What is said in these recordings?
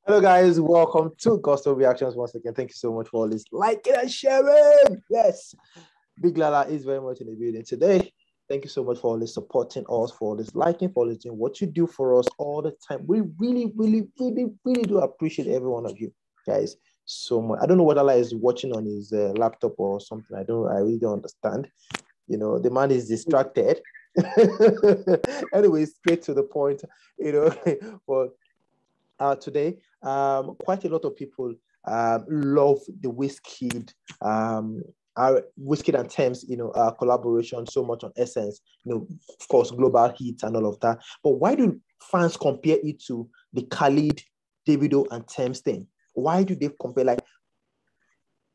Hello, guys. Welcome to Gospel Reactions once again. Thank you so much for all this liking and sharing. Yes, Big Lala is very much in the building today. Thank you so much for all this supporting us, for all this liking, for all this doing what you do for us all the time. We really do appreciate every one of you guys so much. I don't know what Allah is watching on his laptop or something. I really don't understand. You know, the man is distracted. Anyway, straight to the point. You know, but today, quite a lot of people love the our Wizkid and Tems, collaboration so much on Essence, of course, global hits and all of that. But why do fans compare it to the Khalid, Davido, and Tems thing? Why do they compare?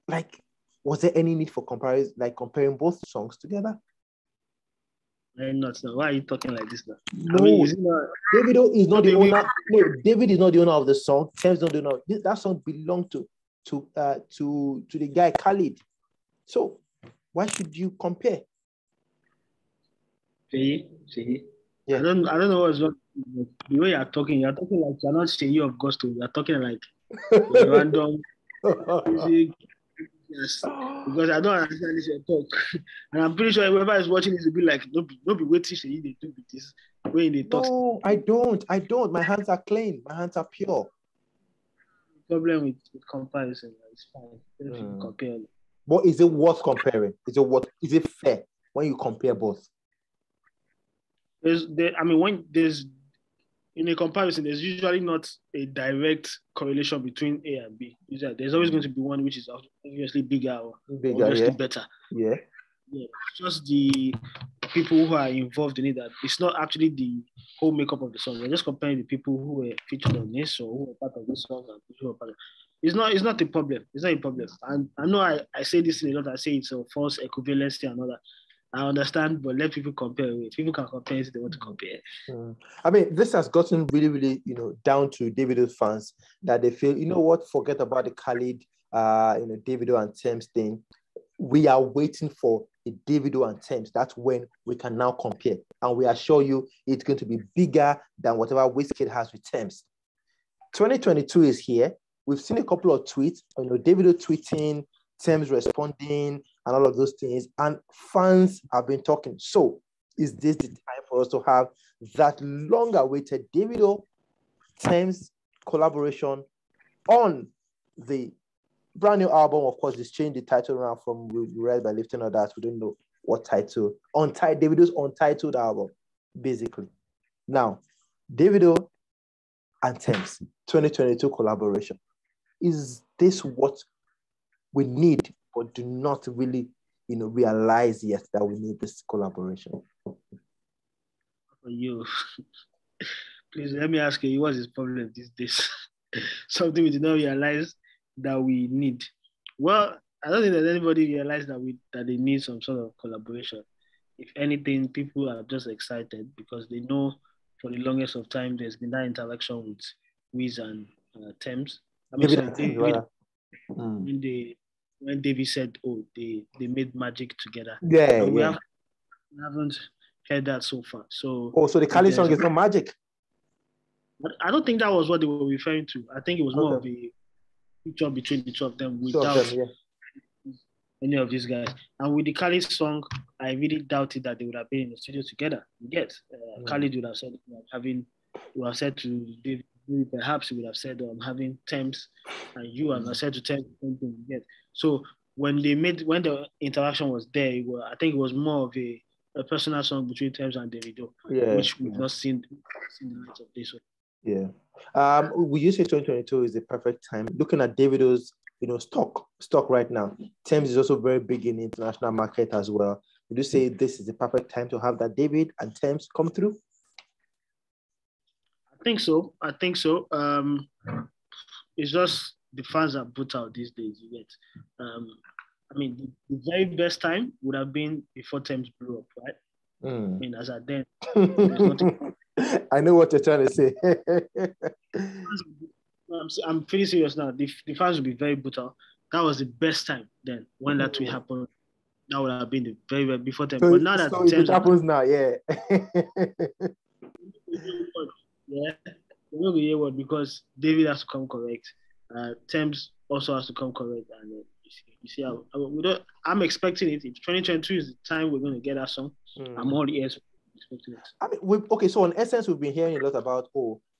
Like, was there any need for comparison, like comparing both songs together? I'm not. Why are you talking like this now? No, Davido is not the owner. No, David is not the owner of the song. Tems is not the owner. That song belonged to the guy Khalid. So why should you compare? See. Yeah. I don't know what's wrong. The way you're talking like you're not Sheyi of gospel. You're talking like random music. Yes, because I don't understand this talk, and I'm pretty sure whoever is watching this will be like, "No be waiting. Sheyi they do with this way they talk." No, I don't. My hands are clean. My hands are pure. The problem with comparison, it's fine. Compare. But is it worth comparing? Is it fair when you compare both? When there's in a comparison, there's usually not a direct correlation between A and B. There's always going to be one which is obviously bigger or obviously better. Yeah. Just the people who are involved in it, that it's not actually the whole makeup of the song. We're just comparing the people who were featured on this or who were part of this song and who were part of it. It's not a problem. It's not a problem. And I know I say this in a lot. I say it's a false equivalency and all that. I understand, but let people compare. People can compare if they want to compare. I mean, this has gotten really, down to Davido's fans that they feel, forget about the Khalid, Davido and Tems thing. We are waiting for a Davido and Tems. That's when we can now compare. And we assure you it's going to be bigger than whatever Wizkid has with Tems. 2022 is here. We've seen a couple of tweets, Davido tweeting, Tems responding, and all of those things. And fans have been talking. So is this the time for us to have that long-awaited Davido Tems collaboration on the brand new album? Of course, it's changed the title around from Red by Lifting Others. We don't know what title. Davido's untitled album, basically. Now, Davido and Tems 2022 collaboration. Is this what we need, but do not really, realize yet that we need this collaboration? For you, please let me ask you, what's his problem these days? Something we did not realize that we need. Well, I don't think that anybody realized that they need some sort of collaboration. If anything, people are just excited because they know for the longest of time there's been that interaction with Wiz and Tems. When David said, "Oh, they made magic together," we haven't heard that so far. So, so the Khalid song is not magic. I don't think that was what they were referring to. I think it was more of a picture between the two of them without any of these guys. And with the Khalid song, I really doubted that they would have been in the studio together. Khalid would have said to David, perhaps he would have said, having Tems and you, and I said to Tems, so when the interaction was there, I think it was more of a personal song between Tems and Davido, which we've not seen the light of this. Yeah. Would you say 2022 is the perfect time? Looking at Davido's, stock right now, Tems is also very big in the international market as well. Would you say this is the perfect time to have that David and Tems come through? I think so. It's just the fans are brutal these days. You get. The very best time would have been before Tems blew up, right? I mean, as at then, there's nothing. I know what you're trying to say. I'm pretty serious now. The fans will be very brutal. That was the best time then when that will happen. That would have been the very before Tems. But now that it happens now, yeah, not gonna hear what because David has to come correct. Tems also has to come correct, and you see how we don't. I'm expecting it. If 2022 is the time we're going to get that song, I'm already expecting it. I mean, okay. So in essence, we've been hearing a lot about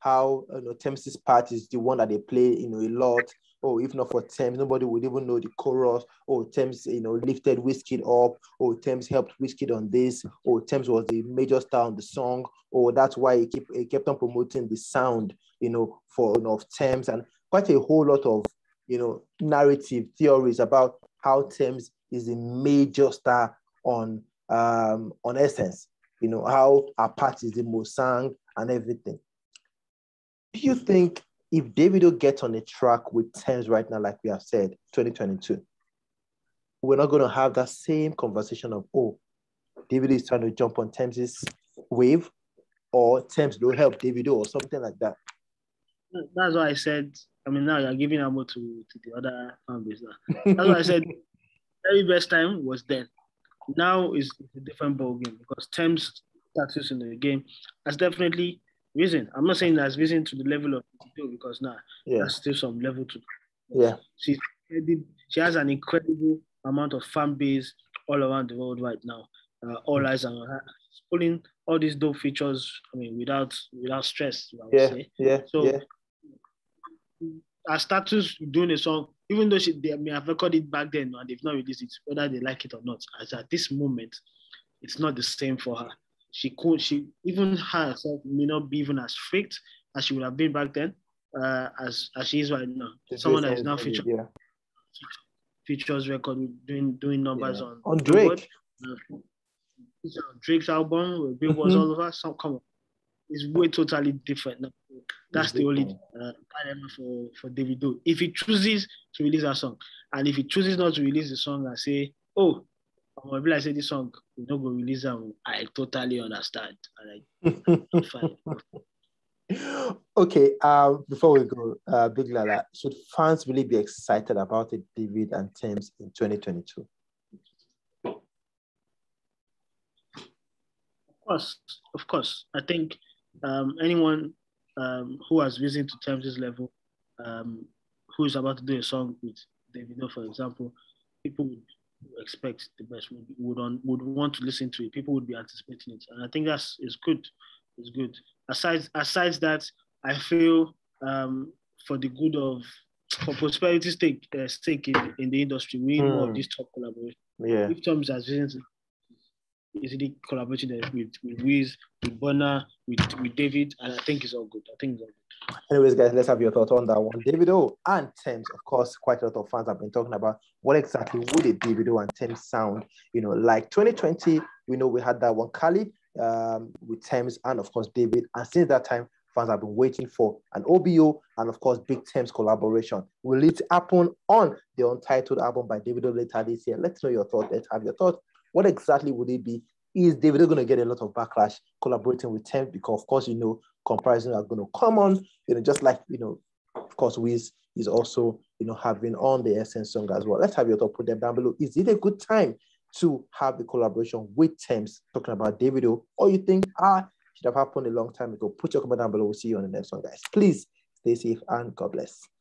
how Tems' part is the one that they play a lot. If not for Tems, nobody would even know the chorus. Tems lifted Wizkid up. Tems helped Wizkid on this. Tems was the major star on the song. That's why he kept on promoting the sound of Tems, and quite a whole lot of narrative theories about how Tems is a major star on Essence. How our part is the most sang and everything. Do you think if Davido gets on a track with Tems right now, like we have said, 2022, we're not going to have that same conversation of, Davido is trying to jump on Tems' wave, or Tems will help Davido, or something like that? That's why I said, now you're giving ammo to the other fan base now. That's why I said the very best time was then. Now is a different ball game because Tems' status in the game has definitely risen. I'm not saying that's risen to the level of Davido because there's still some level to. Yeah, she has an incredible amount of fan base all around the world right now. All eyes on her. She's pulling all these dope features. Without stress. I would say. So her status doing a song, even though they may have recorded it back then and they've not released it, whether they like it or not, as at this moment, it's not the same for her. She even herself may not be even as freaked as she would have been back then, as she is right now. Someone that is now features record doing numbers on Drake. Drake's album, Billboard's all over. So come on, it's way totally different now. That's the only dilemma for Davido. If he chooses to release a song, and if he chooses not to release the song and say, I'm gonna be like, say this song, we're not gonna release them, I totally understand. Fine. Okay, before we go, Big Lala, should fans really be excited about it, David and Tems in 2022? Of course. I think anyone who has risen to Tems' level, who is about to do a song with Davido, for example, people would expect the best, would want to listen to it. People would be anticipating it, and I think is good. It's good. Aside that, I feel for the good of prosperity's stake in the industry, we need more of this top collaboration. Yeah. If Tems has risen to easily collaborating with Wiz, with Bonner, with David, and I think it's all good. Anyways, guys, let's have your thoughts on that one. Davido and Tems, of course, quite a lot of fans have been talking about what exactly would a Davido and Tems sound, like 2020, we know we had that one, Khalid, with Tems and, of course, David. And since that time, fans have been waiting for an OBO and, of course, big Tems collaboration. Will it happen on the Untitled album by Davido later this year? Let's know your thoughts. Let's have your thoughts. What exactly would it be? Is Davido going to get a lot of backlash collaborating with Tems? Because, of course, comparisons are going to come on, just like, of course, Wiz is also, having on the Essence song as well. Let's have your thought, put them down below. Is it a good time to have the collaboration with Tems, talking about Davido, or you think, should have happened a long time ago? Put your comment down below. We'll see you on the next one, guys. Please stay safe and God bless.